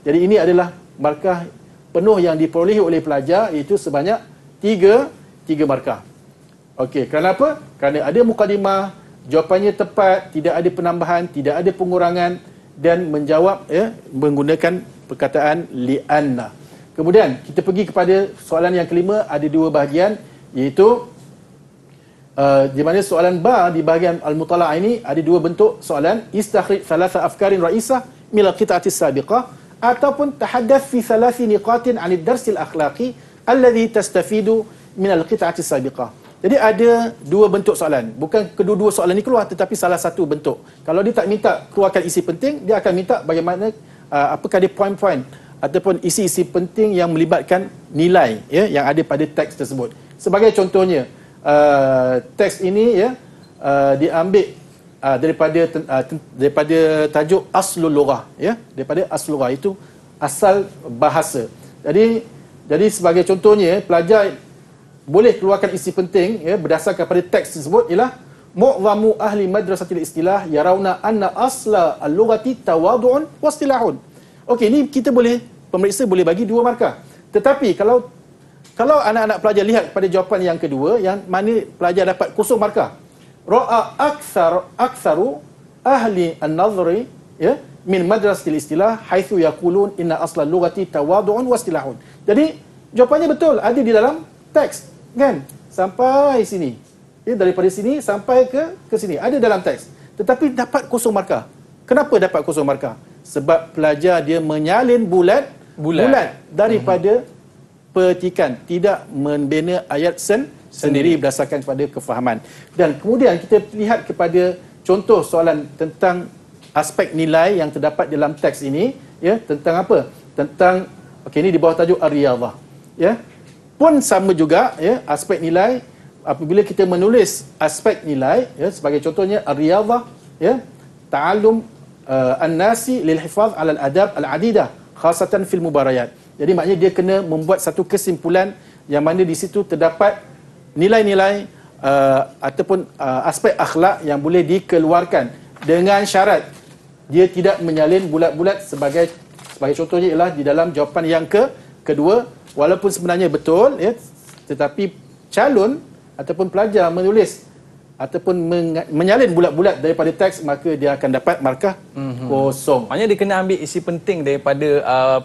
S3: Jadi ini adalah markah penuh yang diperolehi oleh pelajar, iaitu sebanyak 3 markah. Okey, kenapa? Kerana ada mukadimah, jawapannya tepat, tidak ada penambahan, tidak ada pengurangan, dan menjawab menggunakan perkataan li'anna. Kemudian kita pergi kepada soalan yang kelima, ada 2 bahagian, iaitu di mana soalan ba di bahagian al-mutala'ah ini ada 2 bentuk soalan. Istakhrij 3 afkarin ra'isah min al-qita'atis sabiqah, ataupun tahaddath fi 3 niqatin 'an ad-darsil akhlaqi alladhi tastafidu min al-qita'atis sabiqah. Jadi ada 2 bentuk soalan. Bukan kedua-dua soalan ni keluar, tetapi salah satu bentuk. Kalau dia tak minta keluarkan isi penting, dia akan minta bagaimana apakah dia poin-poin ataupun isi-isi penting yang melibatkan nilai yang ada pada teks tersebut. Sebagai contohnya, teks ini diambil daripada tajuk aslul lughah, daripada aslul lughah, itu asal bahasa. Jadi sebagai contohnya, pelajar boleh keluarkan isi penting berdasarkan pada teks tersebut ialah mu'zamu ahli madrasatil istilah yarawna anna asla al-lughati tawadu'un wa istilahun. Okey, ni kita pemeriksa boleh bagi 2 markah. Tetapi kalau anak-anak pelajar lihat pada jawapan yang kedua, yang mana pelajar dapat 0 markah. Ra'a aktsaru ahli an-nadhri min madrasatil istilah haitsu yaqulun inna asla al-lughati tawadu'un wa istilahun. Jadi jawapannya betul, ada di dalam teks, kan? Sampai sini. Daripada sini sampai ke sini ada dalam teks. Tetapi dapat 0 markah. Kenapa dapat 0 markah? Sebab pelajar dia menyalin bulat daripada petikan, tidak membina ayat sendiri berdasarkan kepada kefahaman. Dan kemudian kita lihat kepada contoh soalan tentang aspek nilai yang terdapat dalam teks ini, tentang apa? Tentang, okey, ini di bawah tajuk ar-riyadhah, pun sama juga ya, aspek nilai apabila kita menulis aspek nilai ya, sebagai contohnya ar-riyadhah ya, ta'allum an-nasi lil hifaz 'ala al-adab al-'adidah khasatan fil mubarayat. Jadi maknanya dia kena membuat satu kesimpulan yang mana di situ terdapat nilai-nilai ataupun aspek akhlak yang boleh dikeluarkan dengan syarat dia tidak menyalin bulat-bulat sebagai contohnya ialah di dalam jawapan yang kedua, walaupun sebenarnya betul ya, tetapi calon ataupun pelajar menulis ataupun menyalin bulat-bulat daripada teks, maka dia akan dapat markah kosong.
S2: Maknanya dia kena ambil isi penting daripada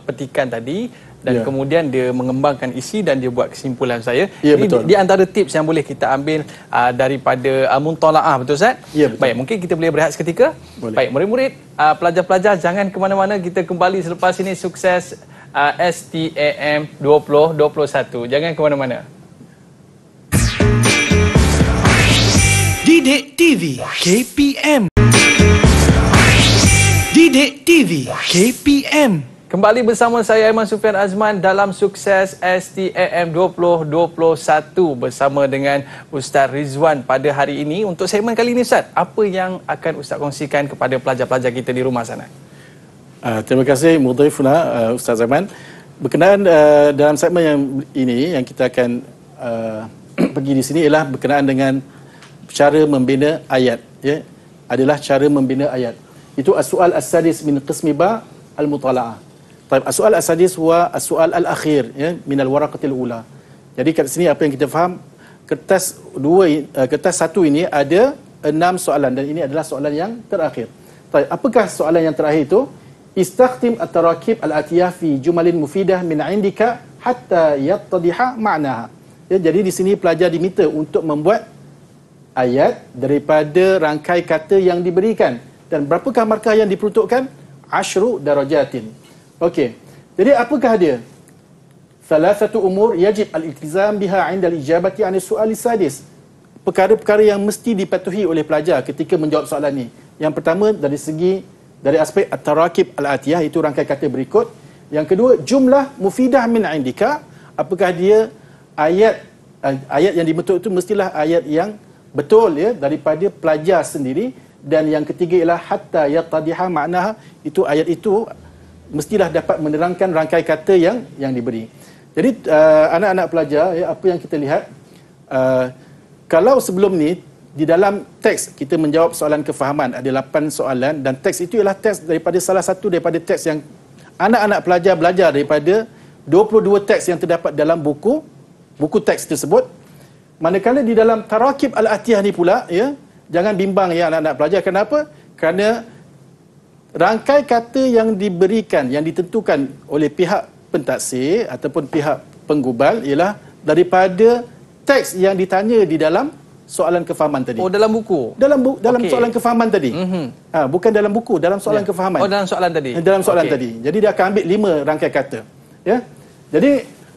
S2: petikan tadi dan kemudian dia mengembangkan isi dan dia buat kesimpulan saya.
S3: Ya,
S2: Ini
S3: betul.
S2: di antara tips yang boleh kita ambil daripada muntalaah, betul Ustaz?
S3: Ya, betul.
S2: Baik, mungkin kita boleh berehat seketika.
S3: Boleh.
S2: Baik, murid-murid, pelajar-pelajar jangan ke mana-mana, kita kembali selepas ini. Sukses STAM 2021. Jangan ke mana-mana.
S1: Didik TV KPM. Didik TV KPM.
S2: Kembali bersama saya Aiman Sufian Azman dalam Sukses STAM 2021 bersama dengan Ustaz Rizwan pada hari ini. Untuk segmen kali ini Ustaz, apa yang akan Ustaz kongsikan kepada pelajar-pelajar kita di rumah sana?
S3: Terima kasih Mudhaifuna Ustaz Zaman. Berkenaan dalam segmen yang ini yang kita akan pergi di sini ialah berkenaan dengan cara membina ayat ya, adalah cara membina ayat. Itu as-soal as-sadis min qismi ba al-mutala'ah. Baik, as-soal as-sadis huwa as-soal al-akhir ya min al-waraqatil ula. Jadi kat sini apa yang kita faham, kertas satu ini ada 6 soalan dan ini adalah soalan yang terakhir. Baik, apakah soalan yang terakhir itu? Istakhtim at-tarakib al-atiyah fi jumalin mufidah min 'indika hatta yattadiha ma'naha. Ya, jadi di sini pelajar diminta untuk membuat ayat daripada rangkai kata yang diberikan. Dan berapakah markah yang diperuntukkan? 10 darajatin. Okey. Jadi apakah dia? Thalathatu umur yajib al-iltizam biha 'inda al-ijabati 'an as-su'al as-sadis. Perkara-perkara yang mesti dipatuhi oleh pelajar ketika menjawab soalan ini. Yang pertama dari aspek at-tarakib al-atiyah, itu rangkai kata berikut. Yang kedua, jumlah mufidah min 'indika. Apakah dia ayat yang dibentuk itu mestilah ayat yang betul ya daripada pelajar sendiri. Dan yang ketiga ialah hatta yattadiha ma'naha, itu ayat itu mestilah dapat menerangkan rangkai kata yang diberi. Jadi anak-anak pelajar ya, apa yang kita lihat, kalau sebelum ni di dalam teks kita menjawab soalan kefahaman ada 8 soalan dan teks itu ialah teks daripada salah satu daripada teks yang anak-anak pelajar belajar daripada 22 teks yang terdapat dalam buku teks tersebut. Manakala di dalam tarakib al-atiyah ni pula ya, jangan bimbang ya anak-anak pelajar. Kenapa? Kerana rangkai kata yang diberikan, yang ditentukan oleh pihak pentaksir ataupun pihak penggubal ialah daripada teks yang ditanya di dalam soalan kefahaman tadi.
S2: Oh, dalam buku?
S3: Dalam
S2: Okey.
S3: soalan kefahaman tadi. Bukan dalam buku, dalam soalan kefahaman.
S2: Oh, dalam soalan tadi?
S3: Dalam soalan
S2: Okey.
S3: tadi. Jadi dia akan ambil 5 rangkai kata. Ya. Jadi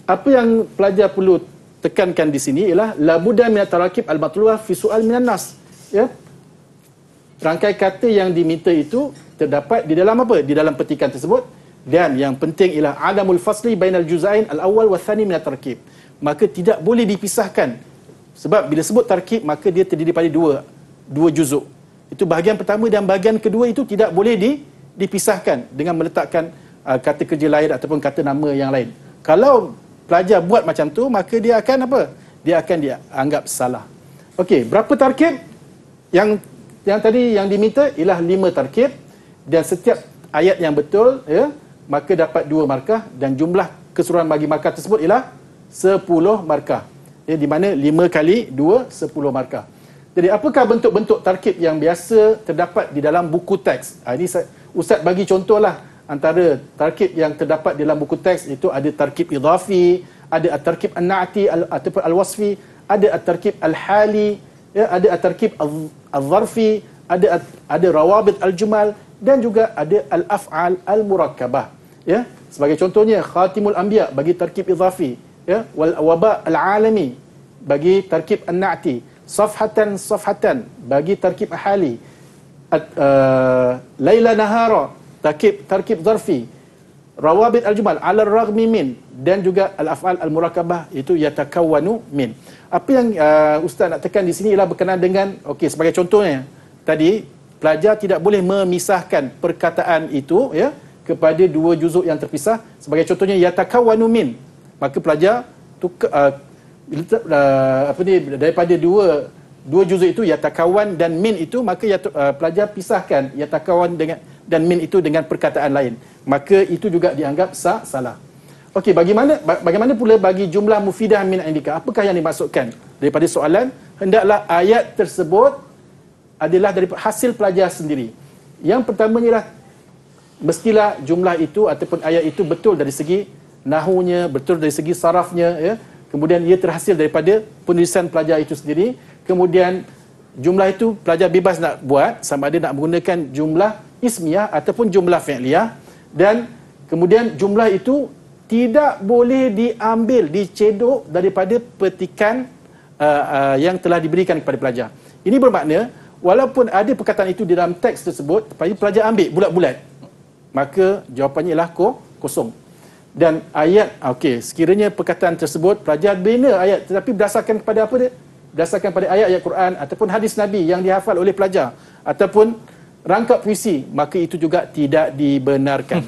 S3: apa yang pelajar perlu tekankan di sini ialah la budda min at-tarakib al-matluwah fi su'al minan nas. Ya. Rangkai kata yang diminta itu terdapat di dalam apa? Di dalam petikan tersebut. Dan yang penting ialah adamul fasli bainal juz'ain al-awwal wa tsani min at-tarkib. Maka tidak boleh dipisahkan. Sebab bila sebut tarkib maka dia terdiri daripada dua juzuk. Itu bahagian pertama dan bahagian kedua itu tidak boleh dipisahkan dengan meletakkan kata kerja lain ataupun kata nama yang lain. Kalau pelajar buat macam tu maka dia akan apa? Dia akan dianggap salah. Okey, berapa tarkib? Yang tadi yang diminta ialah 5 tarkib dan setiap ayat yang betul ya, maka dapat 2 markah dan jumlah keseluruhan bagi markah tersebut ialah 10 markah. Ya, di mana 5 kali 2 10 markah. Jadi apakah bentuk-bentuk tarkib yang biasa terdapat di dalam buku teks? Ini Ustaz bagi contohlah antara tarkib yang terdapat di dalam buku teks itu ada tarkib idhafi, ada at-tarkib an-na'ti ataupun al-wasfi, ada at-tarkib al-hali, ya, ada at-tarkib al-zarfi, ada rawabit al-jumal dan juga ada al-af'al al-murakkabah. Ya, sebagai contohnya khatimul anbiya bagi tarkib idhafi, ya, wal waba al-alami bagi tarkib an-na'ti, safhatan bagi tarkib hali, laila nahara tarkib zarfi, rawabit al-jumal ala raghmi min, dan juga al-af'al al-murakabah itu yatakawwanu min. Apa yang ustaz nak tekan di sini ialah berkenaan dengan sebagai contohnya tadi, pelajar tidak boleh memisahkan perkataan itu kepada dua juzuk yang terpisah. Sebagai contohnya yatakawwanu min, maka pelajar daripada dua juzuk itu yatakawan dan min itu, maka pelajar pisahkan yatakawan dengan dan min itu dengan perkataan lain, maka itu juga dianggap salah. Okey, bagaimana pula bagi jumlah mufidah min indika? Apakah yang dimaksudkan daripada soalan? Hendaklah ayat tersebut adalah daripada hasil pelajar sendiri. Yang pertamanya ialah mestilah jumlah itu ataupun ayat itu betul dari segi nahunya, betul dari segi sarafnya, kemudian ia terhasil daripada penulisan pelajar itu sendiri. Kemudian jumlah itu pelajar bebas nak buat, sama ada nak menggunakan jumlah ismiyah ataupun jumlah fi'liyah, dan kemudian jumlah itu tidak boleh diambil, dicedok daripada petikan yang telah diberikan kepada pelajar. Ini bermakna walaupun ada perkataan itu di dalam teks tersebut, pelajar ambil bulat-bulat, maka jawapannya ialah kosong. Dan ayat, sekiranya perkataan tersebut pelajar bina ayat tetapi berdasarkan kepada apa dia? Berdasarkan pada ayat-ayat Quran ataupun hadis Nabi yang dihafal oleh pelajar, ataupun rangkap puisi, maka itu juga tidak dibenarkan.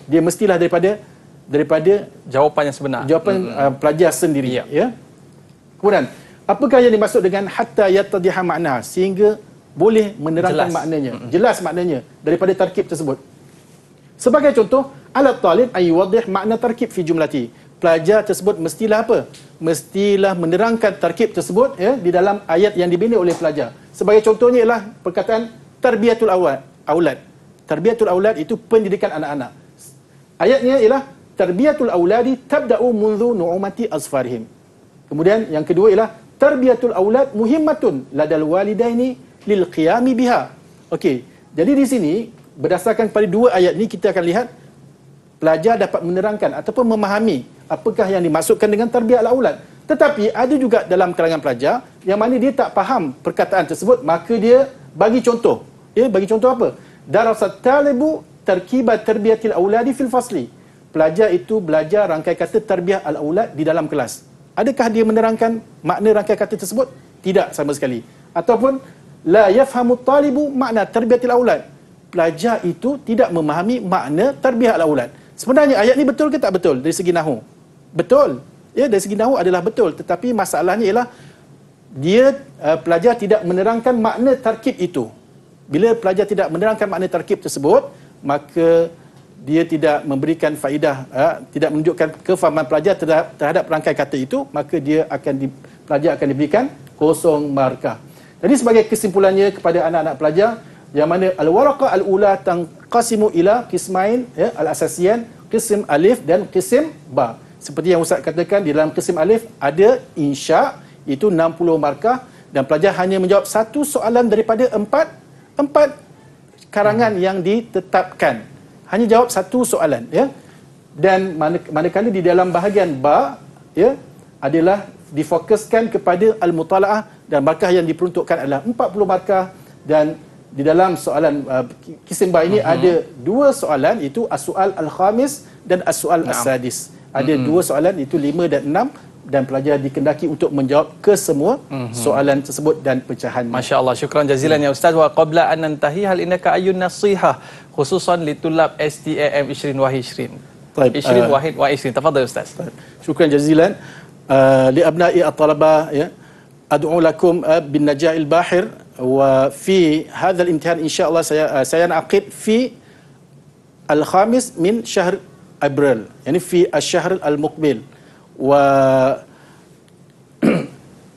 S3: Dia mestilah daripada
S2: jawapan yang sebenar,
S3: jawapan pelajar sendiri. Kemudian apakah yang dimaksud dengan hatta yattadiha makna, sehingga boleh menerangkan maknanya, jelas maknanya daripada tarkib tersebut. Sebagai contoh, alat talib ayuwadih makna tarkib fi jumlati. Pelajar tersebut mestilah apa? Mestilah menerangkan tarkib tersebut di dalam ayat yang dibina oleh pelajar. Sebagai contohnya ialah perkataan tarbiyatul aulad. Tarbiyatul aulad itu pendidikan anak-anak. Ayatnya ialah tarbiyatul auladi tabda'u mundu nu'umati azfarihim. Kemudian yang kedua ialah tarbiyatul aulad muhimmatun ladal walidaini lil qiyami biha. Okey. Jadi di sini berdasarkan pada dua ayat ini kita akan lihat pelajar dapat menerangkan ataupun memahami apakah yang dimaksudkan dengan tarbiyah al-aulad. Tetapi ada juga dalam kalangan pelajar yang mana dia tak faham perkataan tersebut, maka dia bagi contoh. Bagi contoh apa? Darasat talibu tarkibat tarbiyatil auladi fil fasli. Pelajar itu belajar rangkai kata tarbiyah al-aulad di dalam kelas. Adakah dia menerangkan makna rangkai kata tersebut? Tidak sama sekali. Ataupun la yafhamu talibu makna tarbiyatil aulad. Pelajar itu tidak memahami makna tarbiyah al-aulad. Sebenarnya ayat ni betul ke tak betul dari segi nahu? Betul. Dari segi nahu adalah betul, tetapi masalahnya ialah dia pelajar tidak menerangkan makna tarkib itu. Bila pelajar tidak menerangkan makna tarkib tersebut, maka dia tidak memberikan faedah, tidak menunjukkan kefahaman pelajar terhadap rangkai kata itu, maka pelajar akan diberikan kosong markah. Jadi sebagai kesimpulannya kepada anak-anak pelajar, yang mana al-waraqah al-ula tanqasimu ila qismain, al-asasiyan, qism alif dan qism ba. Seperti yang Ustaz katakan, di dalam qism alif ada insya, itu 60 markah, dan pelajar hanya menjawab satu soalan daripada empat karangan yang ditetapkan. Hanya jawab satu soalan, Dan manakala di dalam bahagian ba, adalah difokuskan kepada al-mutala'ah, dan markah yang diperuntukkan adalah 40 markah. Dan di dalam soalan kisim ba ini ada dua soalan, itu as-soal al-khamis dan as-soal as-sadis. Ada dua soalan, itu 5 dan 6, dan pelajar dikendaki untuk menjawab ke semua soalan tersebut dan pecahan.
S2: Masya-Allah, syukran jazilan ya Ustaz. Wa qabla an nantahi, hal innaka ayun nasihah khususan litulab STAM 20 wa 20. 20 wahid wa 20. Tafadhal Ustaz.
S3: Syukran jazilan li abna'i at-talaba, ad'u lakum bin naja'il bahir, wa fi hadha al-imtihan insyaallah saya naqid fi al-khamis min syahr April, yani fi asy-syahr al-muqbil, wa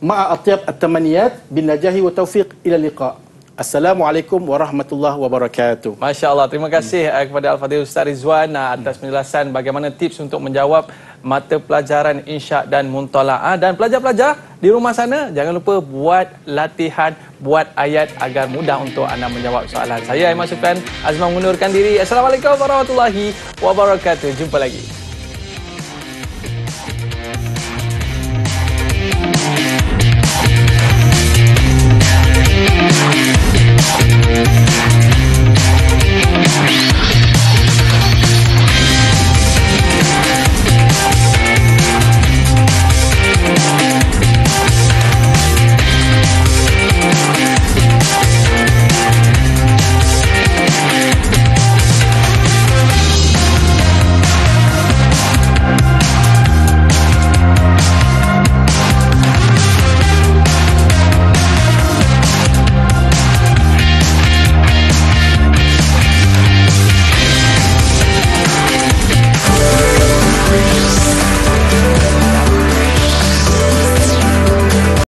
S3: ma'a atyab at-tamaniyat bin najahi wa taufiq ila liqa. Assalamualaikum warahmatullahi wabarakatuh.
S2: Masya-Allah, terima kasih kepada Al-Fadhil Ustaz Rizwan atas penjelasan bagaimana tips untuk menjawab mata pelajaran insya dan muntala'ah. Dan pelajar-pelajar di rumah sana, jangan lupa buat latihan, buat ayat agar mudah untuk anda menjawab soalan. Saya Aiman Syukran Azman mengundurkan diri. Assalamualaikum warahmatullahi wabarakatuh. Jumpa lagi.